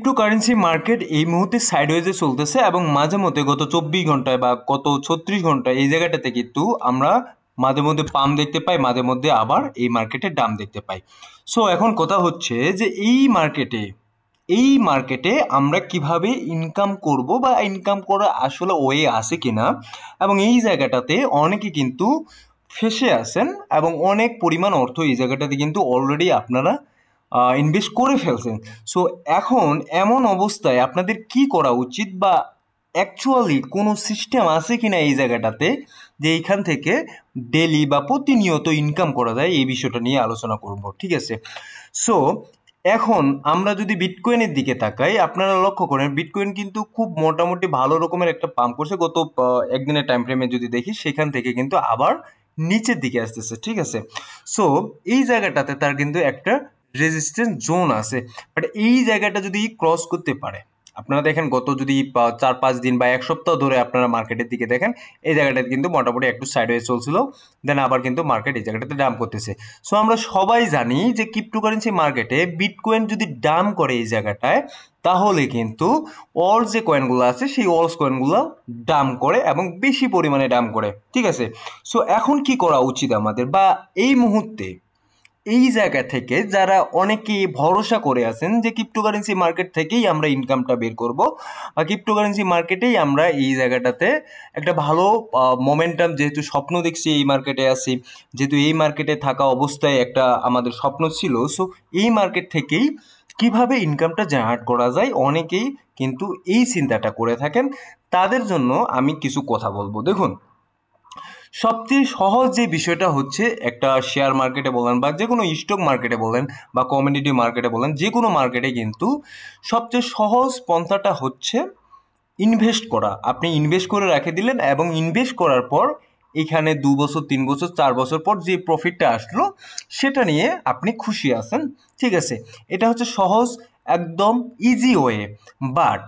Cryptocurrency market এই মুহূর্তে সাইডওয়েজে চলতেছে এবং মাঝে মধ্যে গত 24 ঘন্টায় বা গত 36 ঘন্টায় এই জায়গাটাতে কিন্তু আমরা মাঝে মধ্যে পাম্প দেখতে পাই, মাঝে মধ্যে আবার এই মার্কেটে ডাম দেখতে পাই। সো এখন কথা হচ্ছে যে এই মার্কেটে আমরা কিভাবে ইনকাম করব বা ইনকাম করা আসলে ওয়ে আছে কিনা, এবং এই জায়গাটাতে অনেকে কিন্তু ফেসে আছেন এবং অনেক পরিমাণ অর্থ এই জায়গাটাতে কিন্তু অলরেডি আপনারা ইনভেস্ট করে ফেলছেন। সো এখন এমন অবস্থায় আপনাদের কি করা উচিত, বা অ্যাকচুয়ালি কোনো সিস্টেম আছে কিনা এই জায়গাটাতে যে এইখান থেকে ডেলি বা প্রতিনিয়ত ইনকাম করা যায়, এই বিষয়টা নিয়ে আলোচনা করব। ঠিক আছে। সো এখন আমরা যদি বিটকয়েনের দিকে তাকাই, আপনারা লক্ষ্য করেন বিটকয়েন কিন্তু খুব মোটামুটি ভালো রকমের একটা পাম্প করছে গত একদিনের টাইম ফ্রেমে যদি দেখি, সেখান থেকে কিন্তু আবার নিচের দিকে আসতেছে। ঠিক আছে। সো এই জায়গাটাতে তার কিন্তু একটা রেজিস্ট্যান্স জোন আছে, বাট এই জায়গাটা যদি ক্রস করতে পারে, আপনারা দেখেন গত যদি 4-5 দিন বা এক সপ্তাহ ধরে আপনারা মার্কেটের দিকে দেখেন, এই জায়গাটাতে কিন্তু মোটামুটি একটু সাইডওয়েজ চলছিল, দেন আবার কিন্তু মার্কেট এই জায়গাটাতে ডাম্প করতেছে। সো আমরা সবাই জানি যে ক্রিপ্টোকারেন্সি মার্কেটে বিটকয়েন যদি ডাম্প করে এই জায়গাটায়, তাহলে কিন্তু অল যে কয়েনগুলো আছে সেই অলস কয়েনগুলো ডাম্প করে এবং বেশি পরিমাণে ডাম্প করে। ঠিক আছে। সো এখন কি করা উচিত আমাদের, বা এই মুহূর্তে এই জায়গা থেকে যারা অনেকে ভরসা করে আছেন যে ক্রিপ্টোকারেন্সি মার্কেট থেকেই আমরা ইনকামটা বের করব, বা ক্রিপ্টোকারেন্সি মার্কেটেই আমরা এই জায়গাটাতে একটা ভালো মোমেন্টাম, যেহেতু স্বপ্ন দেখছি এই মার্কেটে আছি, যেহেতু এই মার্কেটে থাকা অবস্থায় একটা আমাদের স্বপ্ন ছিল, সো এই মার্কেট থেকেই কিভাবে ইনকামটা জেনারেট করা যায়, অনেকেই কিন্তু এই চিন্তাটা করে থাকেন। তাদের জন্য আমি কিছু কথা বলবো। দেখুন, সবচেয়ে সহজ যে বিষয়টা হচ্ছে, একটা শেয়ার মার্কেটে বলেন বা যে কোনো স্টক মার্কেটে বলেন বা কমিউনিটি মার্কেটে বলেন, যে কোনো মার্কেটে কিন্তু সবচেয়ে সহজ পন্থাটা হচ্ছে ইনভেস্ট করা। আপনি ইনভেস্ট করে রেখে দিলেন এবং ইনভেস্ট করার পর এখানে 2 বছর 3 বছর 4 বছর পর যে প্রফিটটা আসলো সেটা নিয়ে আপনি খুশি আছেন। ঠিক আছে। এটা হচ্ছে সহজ, একদম ইজি ওয়ে। বাট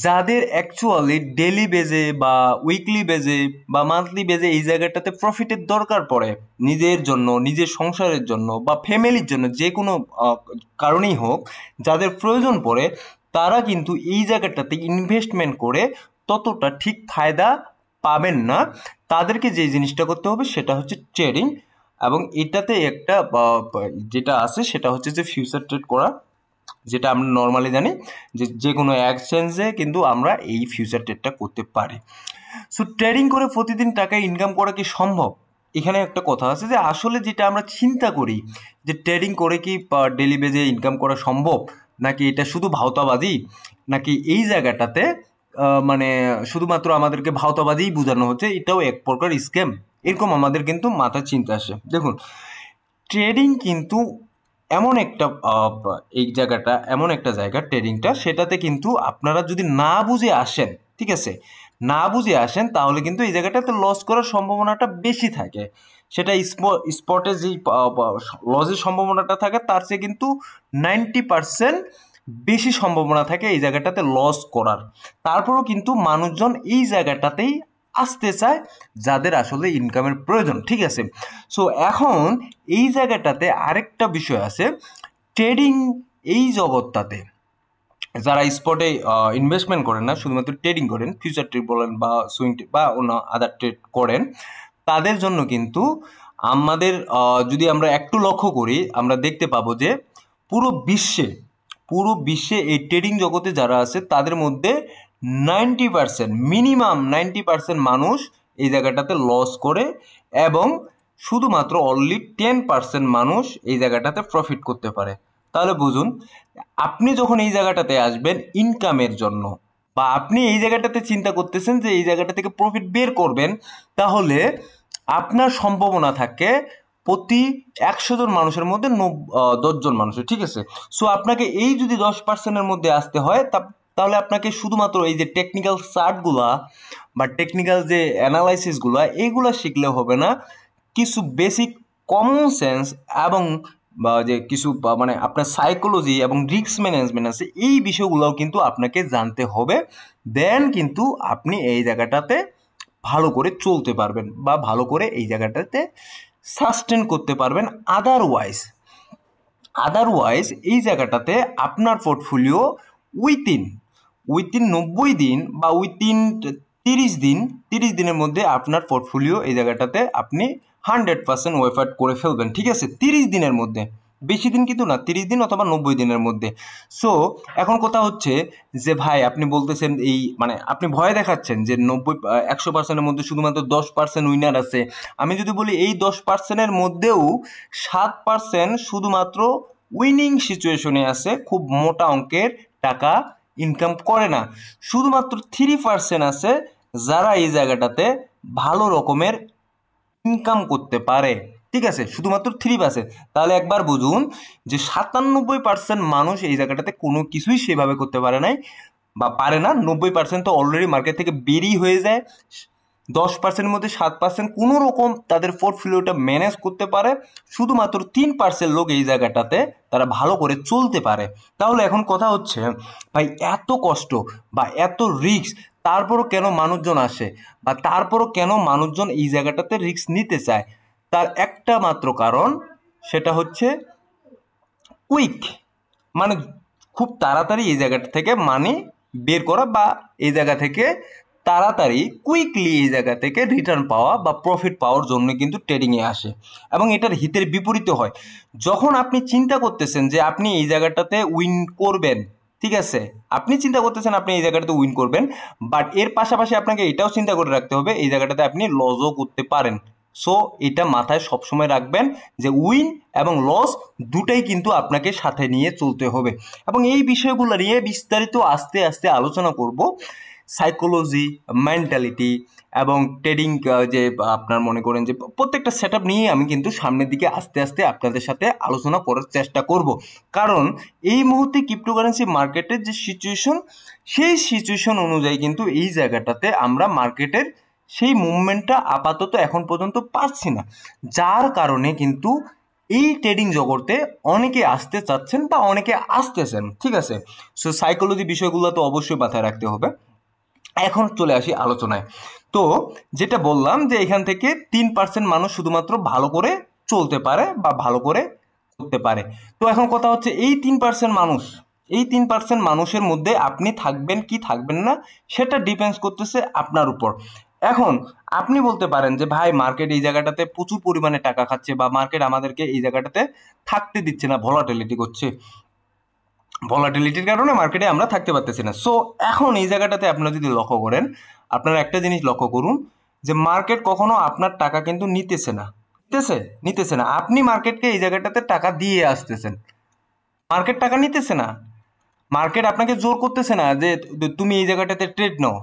যাদের অ্যাকচুয়ালি ডেলি বেজে বা উইকলি বেজে বা মান্থলি বেজে এই জায়গাটাতে প্রফিটের দরকার পড়ে, নিজের জন্য, নিজের সংসারের জন্য বা ফ্যামিলির জন্য, যে কোনো কারণেই হোক, যাদের প্রয়োজন পড়ে, তারা কিন্তু এই জায়গাটাতে ইনভেস্টমেন্ট করে ততটা ঠিক ফায়দা পাবেন না। তাদেরকে যে জিনিসটা করতে হবে সেটা হচ্ছে ট্রেডিং, এবং এটাতে একটা যেটা আছে সেটা হচ্ছে যে ফিউচার ট্রেড করা, যেটা আমরা নর্মালি জানি যে যে কোনো এক্সচেঞ্জে কিন্তু আমরা এই ফিউচার ট্রেডটা করতে পারি। সো ট্রেডিং করে প্রতিদিন টাকা ইনকাম করা কি সম্ভব? এখানে একটা কথা আছে যে আসলে যেটা আমরা চিন্তা করি যে ট্রেডিং করে কি ডেলি বেজে ইনকাম করা সম্ভব, নাকি এটা শুধু ভাওতাবাজি, নাকি এই জায়গাটাতে মানে শুধুমাত্র আমাদেরকে ভাওতাবাজিই বোঝানো হচ্ছে, এটাও এক প্রকার স্ক্যাম, এরকম আমাদের কিন্তু মাথায় চিন্তা আসে। দেখুন, ট্রেডিং কিন্তু এমন একটা এই জায়গাটা এমন একটা জায়গা ট্রেডিংটা, সেটাতে কিন্তু আপনারা যদি না বুঝে আসেন, ঠিক আছে, না বুঝে আসেন, তাহলে কিন্তু এই জায়গাটাতে লস করার সম্ভাবনাটা বেশি থাকে। সেটা স্পটে যেই লসের সম্ভাবনাটা থাকে তার চেয়ে কিন্তু 90% বেশি সম্ভাবনা থাকে এই জায়গাটাতে লস করার। তারপরেও কিন্তু মানুষজন এই জায়গাটাতেই আসতে চায় যাদের আসলে ইনকামের প্রয়োজন। ঠিক আছে। সো এখন এই জায়গাটাতে আরেকটা বিষয় আছে, ট্রেডিং এই জগৎটাতে যারা স্পটে ইনভেস্টমেন্ট করেন না, শুধুমাত্র ট্রেডিং করেন, ফিউচার ট্রেড বলেন বা সুইং ট্রেড বা অন্য আদার ট্রেড করেন, তাদের জন্য কিন্তু আমাদের যদি আমরা একটু লক্ষ্য করি, আমরা দেখতে পাবো যে পুরো বিশ্বে এই ট্রেডিং জগতে যারা আছে তাদের মধ্যে 90%, মিনিমাম 90% মানুষ এই জায়গাটাতে লস করে, এবং শুধুমাত্র অনলি 10% মানুষ এই জায়গাটাতে প্রফিট করতে পারে। তাহলে বুঝুন, আপনি যখন এই জায়গাটাতে আসবেন ইনকামের জন্য, বা আপনি এই জায়গাটাতে চিন্তা করতেছেন যে এই জায়গাটা থেকে প্রফিট বের করবেন, তাহলে আপনার সম্ভাবনা থাকে প্রতি 100 জন মানুষের মধ্যে 10 জন মানুষের। ঠিক আছে। সো আপনাকে এই যদি 10%-এর মধ্যে আসতে হয়, তাহলে আপনাকে শুধুমাত্র এই যে টেকনিক্যাল চার্টগুলা বা টেকনিক্যাল যে অ্যানালাইসিসগুলা, এইগুলা শিখলে হবে না। কিছু বেসিক কমন সেন্স এবং বা যে কিছু মানে আপনার সাইকোলজি এবং রিস্ক ম্যানেজমেন্ট আছে, এই বিষয়গুলোও কিন্তু আপনাকে জানতে হবে। দেন কিন্তু আপনি এই জায়গাটাতে ভালো করে চলতে পারবেন বা ভালো করে এই জায়গাটাতে সাস্টেন করতে পারবেন। আদারওয়াইজ এই জায়গাটাতে আপনার পোর্টফোলিও উইথিন উইথিন 90 দিন বা উইথিন 30 দিন, 30 দিনের মধ্যে আপনার পোর্টফোলিও এই জায়গাটাতে আপনি 100% ওয়াইপ আউট করে ফেলবেন। ঠিক আছে, 30 দিনের মধ্যে, বেশি দিন কিন্তু না, 30 দিন অথবা 90 দিনের মধ্যে। সো এখন কথা হচ্ছে যে ভাই আপনি বলতেছেন এই মানে আপনি ভয় দেখাচ্ছেন যে 100%-এর মধ্যে শুধুমাত্র 10% উইনার আছে। আমি যদি বলি এই 10%-এর মধ্যেও 7% শুধুমাত্র উইনিং সিচুয়েশনে আছে, খুব মোটা অঙ্কের টাকা ইনকাম করে না। শুধুমাত্র 3% আছে যারা এই জায়গাটাতে ভালো রকমের ইনকাম করতে পারে। ঠিক আছে, শুধুমাত্র 3%। তাহলে একবার বুঝুন যে 97% মানুষ এই জায়গাটাতে কোনো কিছুই সেভাবে করতে পারে নাই বা পারে না। 90% তো অলরেডি মার্কেট থেকে বেরিয়ে হয়ে যায়। 10%-এর মধ্যে 7% কোনো রকম তাদের পোর্টফোলিওটা ম্যানেজ করতে পারে। শুধুমাত্র 3% লোক এই জায়গাটাতে তারা ভালো করে চলতে পারে। তাহলে এখন কথা হচ্ছে ভাই এত কষ্ট বা এত রিস্ক তারপরও কেন মানুষজন আসে বা তারপরও কেন মানুষজন এই জায়গাটাতে রিস্ক নিতে চায়? তার একটা মাত্র কারণ, সেটা হচ্ছে কুইক, মানে খুব তাড়াতাড়ি এই জায়গাটা থেকে মানি বের করা বা এই জায়গা থেকে তাড়াতাড়ি কুইকলি এই জায়গা থেকে রিটার্ন পাওয়া বা প্রফিট পাওয়ার জন্য কিন্তু ট্রেডিংয়ে আসে। এবং এটার হিতের বিপরীতে হয়। যখন আপনি চিন্তা করতেছেন যে আপনি এই জায়গাটাতে উইন করবেন, ঠিক আছে, আপনি চিন্তা করতেছেন আপনি এই জায়গাটাতে উইন করবেন, বাট এর পাশাপাশি আপনাকে এটাও চিন্তা করে রাখতে হবে এই জায়গাটাতে আপনি লসও করতে পারেন। সো এটা মাথায় সবসময় রাখবেন যে উইন এবং লস দুটাই কিন্তু আপনাকে সাথে নিয়ে চলতে হবে। এবং এই বিষয়গুলো নিয়ে বিস্তারিত আস্তে আস্তে আলোচনা করব। সাইকোলজি, মেন্টালিটি এবং ট্রেডিং, যে আপনার মনে করেন যে প্রত্যেকটা সেট আপ নিয়ে আমি কিন্তু সামনের দিকে আস্তে আস্তে আপনাদের সাথে আলোচনা করার চেষ্টা করব। কারণ এই মুহূর্তে ক্রিপ্টোকারেন্সি মার্কেটের যে সিচুয়েশন, সেই সিচুয়েশন অনুযায়ী কিন্তু এই জায়গাটাতে আমরা মার্কেটের সেই মুভমেন্টটা আপাতত এখন পর্যন্ত পাচ্ছি না, যার কারণে কিন্তু এই ট্রেডিং জগতে অনেকে আসতে চাচ্ছেন বা অনেকে আসতেছেন। ঠিক আছে, সো সাইকোলজি বিষয়গুলো তো অবশ্যই মাথায় রাখতে হবে। এখন চলে আসি আলোচনায়। তো যেটা বললাম যে এখান থেকে 3% মানুষ শুধুমাত্র ভালো করে চলতে পারে বা ভালো করে করতে পারে। তো এখন কথা হচ্ছে এই 3% মানুষ, এই 3% মানুষের মধ্যে আপনি থাকবেন কি থাকবেন না সেটা ডিপেন্ডস করতেছে আপনার উপর। এখন আপনি বলতে পারেন যে ভাই মার্কেট এই জায়গাটাতে প্রচুর পরিমাণে টাকা খাচ্ছে বা মার্কেট আমাদেরকে এই জায়গাটাতে থাকতে দিচ্ছে না, ভলাটিলিটি করছে, ভলাটিলিটির কারণে মার্কেটে আমরা থাকতে পারতেছি না। সো এখন এই জায়গাটাতে আপনারা যদি লক্ষ্য করেন, আপনারা একটা জিনিস লক্ষ্য করুন যে মার্কেট কখনো আপনার টাকা কিন্তু নিতেছে না, নিতেছে না। আপনি মার্কেটকে এই জায়গাটাতে টাকা দিয়ে আসতেছেন, মার্কেট টাকা নিতেছে না। মার্কেট আপনাকে জোর করতেছে না যে তুমি এই জায়গাটাতে ট্রেড নাও।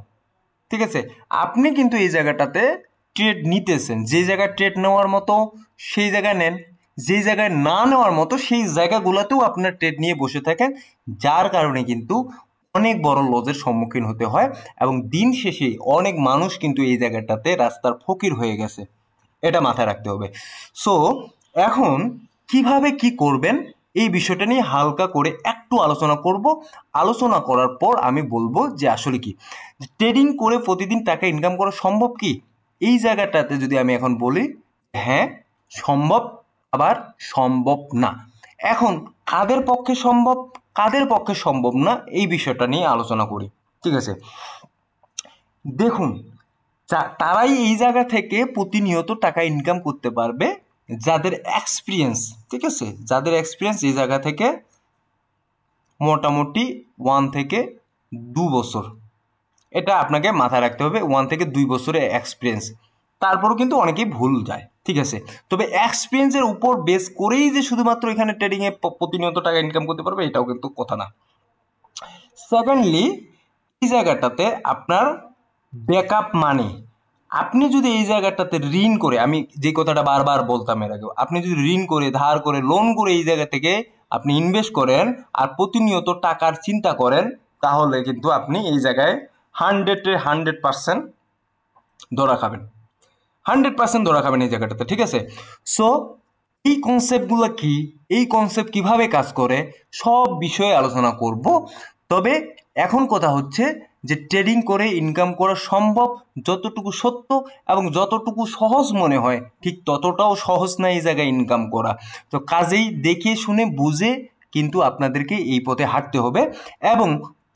ঠিক আছে, আপনি কিন্তু এই জায়গাটাতে ট্রেড নিতেছেন। যে জায়গায় ট্রেড নেওয়ার মতো সেই জায়গায় নেন, যেই জায়গায় না নেওয়ার মতো সেই জায়গাগুলোতেও আপনার ট্রেড নিয়ে বসে থাকেন, যার কারণে কিন্তু অনেক বড় লসের সম্মুখীন হতে হয় এবং দিন শেষে অনেক মানুষ কিন্তু এই জায়গাটাতে রাস্তার ফকির হয়ে গেছে। এটা মাথায় রাখতে হবে। সো এখন কিভাবে কি করবেন এই বিষয়টা নিয়ে হালকা করে একটু আলোচনা করব। আলোচনা করার পর আমি বলবো যে আসলে কি ট্রেডিং করে প্রতিদিন টাকা ইনকাম করা সম্ভব কি। এই জায়গাটাতে যদি আমি এখন বলি হ্যাঁ সম্ভব, আবার সম্ভব না। এখন কাদের পক্ষে সম্ভব, কাদের পক্ষে সম্ভব না, এই বিষয়টা নিয়ে আলোচনা করি। ঠিক আছে, দেখুন তারাই এই জায়গা থেকে প্রতিনিয়ত টাকা ইনকাম করতে পারবে যাদের এক্সপিরিয়েন্স, ঠিক আছে, যাদের এক্সপিরিয়েন্স এই জায়গা থেকে মোটামুটি 1 থেকে 2 বছর, এটা আপনাকে মাথায় রাখতে হবে। 1 থেকে 2 বছরের এক্সপিরিয়েন্স, তারপরও কিন্তু অনেকেই ভুল যায়। ঠিক আছে, তবে এক্সপিরিয়েন্সের উপর বেস করেই যে শুধুমাত্র এখানে ট্রেডিংয়ে প্রতিনিয়ত টাকা ইনকাম করতে পারবে এটাও কিন্তু কথা না। সেকেন্ডলি এই জায়গাটাতে আপনার ব্যাকআপ মানি, আপনি যদি এই জায়গাটাতে ঋণ করে, আমি যে কথাটা বারবার বলতাম এর আগে, আপনি যদি ঋণ করে ধার করে লোন করে এই জায়গা থেকে আপনি ইনভেস্ট করেন আর প্রতিনিয়ত টাকার চিন্তা করেন, তাহলে কিন্তু আপনি এই জায়গায় 100% ধরা খাবেন, 100% ধরা খাবেন এই জায়গাটাতে। ঠিক আছে, সো এই কনসেপ্টগুলো কি, এই কনসেপ্ট কিভাবে কাজ করে সব বিষয়ে আলোচনা করব। তবে এখন কথা হচ্ছে যে ট্রেডিং করে ইনকাম করা সম্ভব, যতটুকু সত্য এবং যতটুকু সহজ মনে হয় ঠিক ততটাও সহজ না এই জায়গায় ইনকাম করা। তো কাজেই দেখে শুনে বুঝে কিন্তু আপনাদেরকে এই পথে হাঁটতে হবে। এবং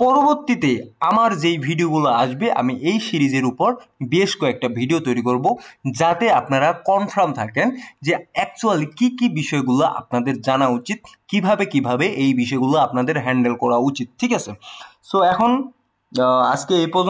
পরবর্তীতে আমার যেই ভিডিওগুলো আসবে আমি এই সিরিজের উপর বেশ কয়েকটা ভিডিও তৈরি করব, যাতে আপনারা কনফার্ম থাকেন যে অ্যাকচুয়ালি কি বিষয়গুলো আপনাদের জানা উচিত, কিভাবে এই বিষয়গুলো আপনাদের হ্যান্ডেল করা উচিত। ঠিক আছে, সো এখন আজকে এই পর্যন্ত।